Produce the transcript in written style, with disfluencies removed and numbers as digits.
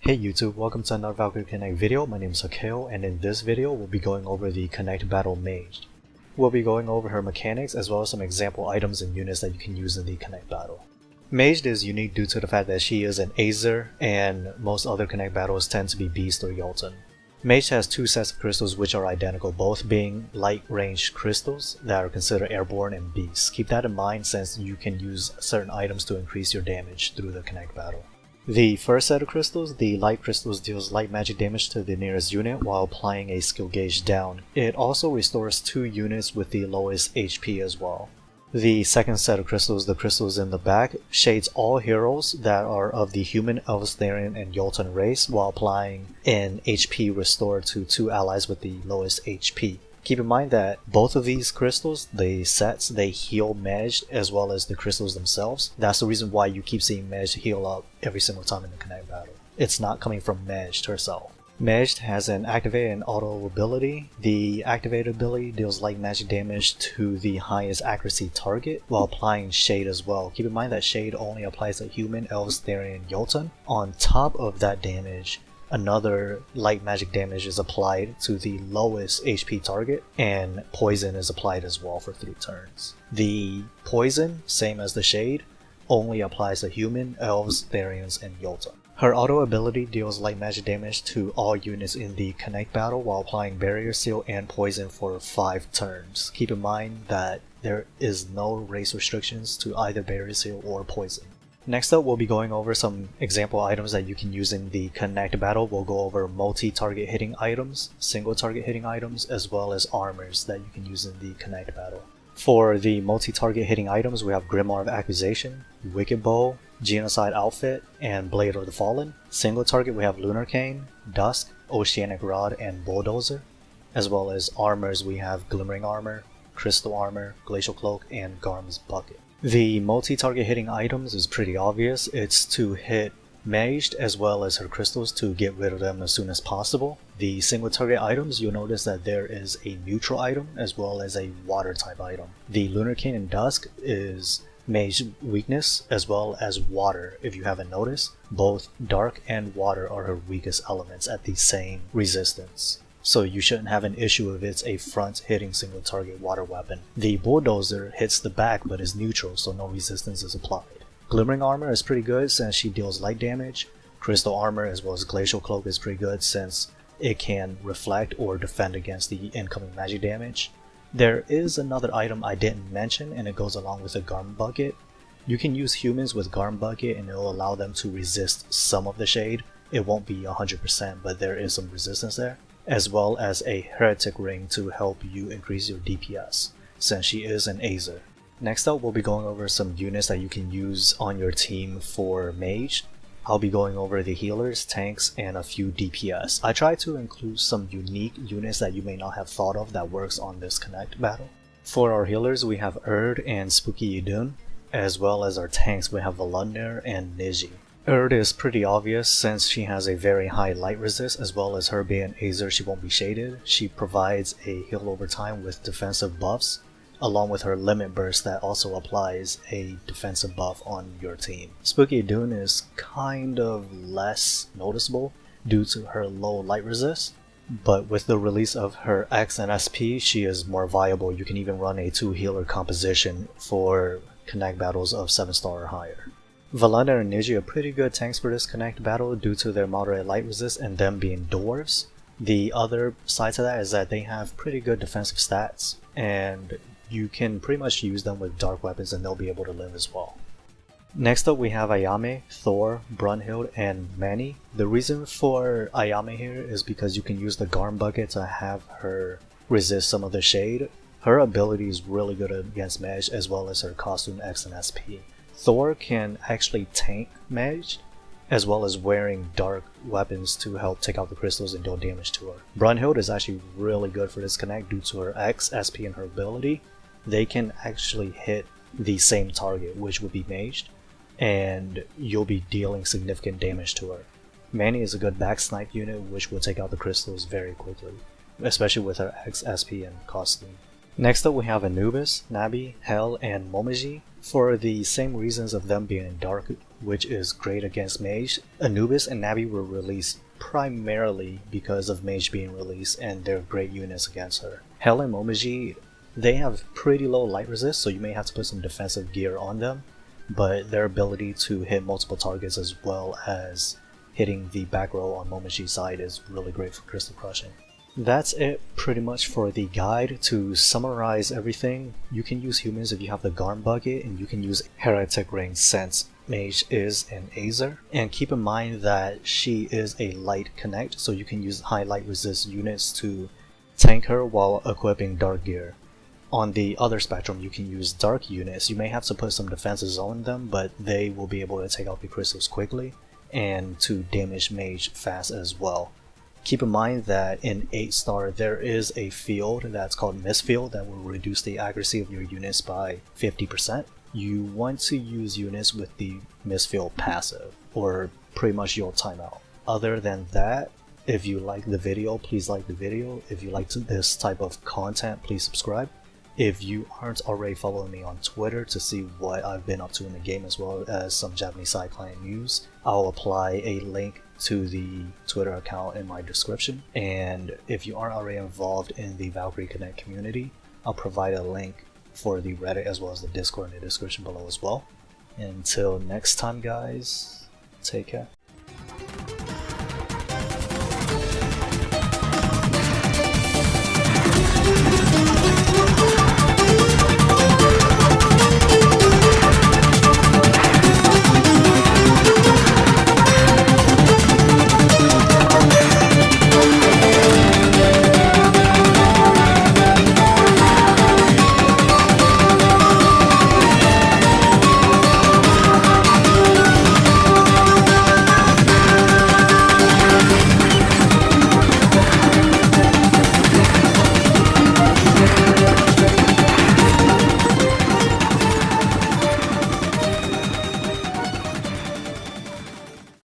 Hey YouTube, welcome to another Valkyrie Connect video. My name is Akeo, and in this video we'll be going over the Connect Battle Mage. We'll be going over her mechanics as well as some example items and units that you can use in the Connect Battle. Mage is unique due to the fact that she is an Azer, and most other Connect battles tend to be Beast or Jotun. Mage has two sets of crystals which are identical, both being light range crystals that are considered airborne and beasts. Keep that in mind since you can use certain items to increase your damage through the Connect battle. The first set of crystals, the light crystals, deals light magic damage to the nearest unit while applying a skill gauge down. It also restores 2 units with the lowest HP as well. The second set of crystals, the crystals in the back, shades all heroes that are of the human, Elvstherian, and Jotun race while applying an HP restore to 2 allies with the lowest HP. Keep in mind that both of these crystals, the sets, they heal Medjed as well as the crystals themselves. That's the reason why you keep seeing Medjed heal up every single time in the Connect battle. It's not coming from Medjed herself. Medjed has an activated and auto ability. The activated ability deals light magic damage to the highest accuracy target while applying Shade as well. Keep in mind that Shade only applies to human, Elvstherian, Jotun. On top of that damage, another light magic damage is applied to the lowest HP target, and poison is applied as well for 3 turns. The poison, same as the Shade, only applies to human, elves, Therians, and Jotun. Her auto ability deals light magic damage to all units in the Connect battle while applying barrier seal and poison for 5 turns. Keep in mind that there is no race restrictions to either barrier seal or poison. Next up, we'll be going over some example items that you can use in the Connect battle. We'll go over multi-target hitting items, single target hitting items, as well as armors that you can use in the Connect battle. For the multi-target hitting items, we have Grimoire of Accusation, Wicked Bow, Genocide Outfit, and Blade of the Fallen. Single target, we have Lunar Cane, Dusk, Oceanic Rod, and Bulldozer. As well as armors, we have Glimmering Armor, Crystal Armor, Glacial Cloak, and Garm's Bucket. The multi-target hitting items is pretty obvious. It's to hit Medjed as well as her crystals to get rid of them as soon as possible. The single target items, you'll notice that there is a neutral item as well as a water type item. The Lunar Cane and Dusk is Mage weakness as well as water. If you haven't noticed, both dark and water are her weakest elements at the same resistance. So you shouldn't have an issue if it's a front hitting single target water weapon. The Bulldozer hits the back but is neutral, so no resistance is applied. Glimmering Armor is pretty good since she deals light damage. Crystal Armor as well as Glacial Cloak is pretty good since it can reflect or defend against the incoming magic damage. There is another item I didn't mention, and it goes along with the Garm Bucket. You can use humans with Garm Bucket and it will allow them to resist some of the shade. It won't be 100%, but there is some resistance there. As well as a Heretic Ring to help you increase your DPS, since she is an Azer. Next up, we'll be going over some units that you can use on your team for Mage. I'll be going over the healers, tanks, and a few DPS. I try to include some unique units that you may not have thought of that works on this Connect battle. For our healers, we have Erd and Spooky Idun, as well as our tanks, we have Valkyrie and Niji. Erd is pretty obvious since she has a very high light resist, as well as her being Azer, she won't be shaded. She provides a heal over time with defensive buffs, along with her limit burst that also applies a defensive buff on your team. Spooky Idun is kind of less noticeable due to her low light resist, but with the release of her X and SP, she is more viable. You can even run a 2 healer composition for Connect battles of 7-star or higher. Valkyrie and Niji are pretty good tanks for this Connect battle due to their moderate light resist and them being dwarves. The other side to that is that they have pretty good defensive stats, and you can pretty much use them with dark weapons and they'll be able to live as well. Next up, we have Ayame, Thor, Brunhild, and Manny. The reason for Ayame here is because you can use the Garm Bucket to have her resist some of the shade. Her ability is really good against Medjed as well as her costume X and SP. Thor can actually tank Medjed, as well as wearing dark weapons to help take out the crystals and deal damage to her. Brunhild is actually really good for this Connect due to her X, SP, and her ability. They can actually hit the same target, which would be Medjed, and you'll be dealing significant damage to her. Manny is a good back snipe unit which will take out the crystals very quickly, especially with her X, SP, and costume. Next up, we have Anubis, Nabi, Hel, and Momiji. For the same reasons of them being dark, which is great against Mage, Anubis and Navi were released primarily because of Mage being released, and they're great units against her. Hell and Momiji, they have pretty low light resist, so you may have to put some defensive gear on them, but their ability to hit multiple targets as well as hitting the back row on Momoji's side is really great for crystal crushing. That's it pretty much for the guide. To summarize everything, you can use humans if you have the Garm bucket, and you can use Heretic Ring since Mage is an Azer. And keep in mind that she is a light connect, so you can use high light resist units to tank her while equipping dark gear. On the other spectrum, you can use dark units. You may have to put some defenses on them, but they will be able to take out the crystals quickly and to damage Mage fast as well. Keep in mind that in 8-star there is a field that's called Mist Field that will reduce the accuracy of your units by 50%. You want to use units with the Mist Field passive, or pretty much you'll time out. Other than that, if you like the video, please like the video. If you like this type of content, please subscribe. If you aren't already following me on Twitter to see what I've been up to in the game as well as some Japanese side client news, I'll apply a link to the Twitter account in my description. And if you aren't already involved in the Valkyrie Connect community, I'll provide a link for the Reddit as well as the Discord in the description below as well. Until next time guys, take care.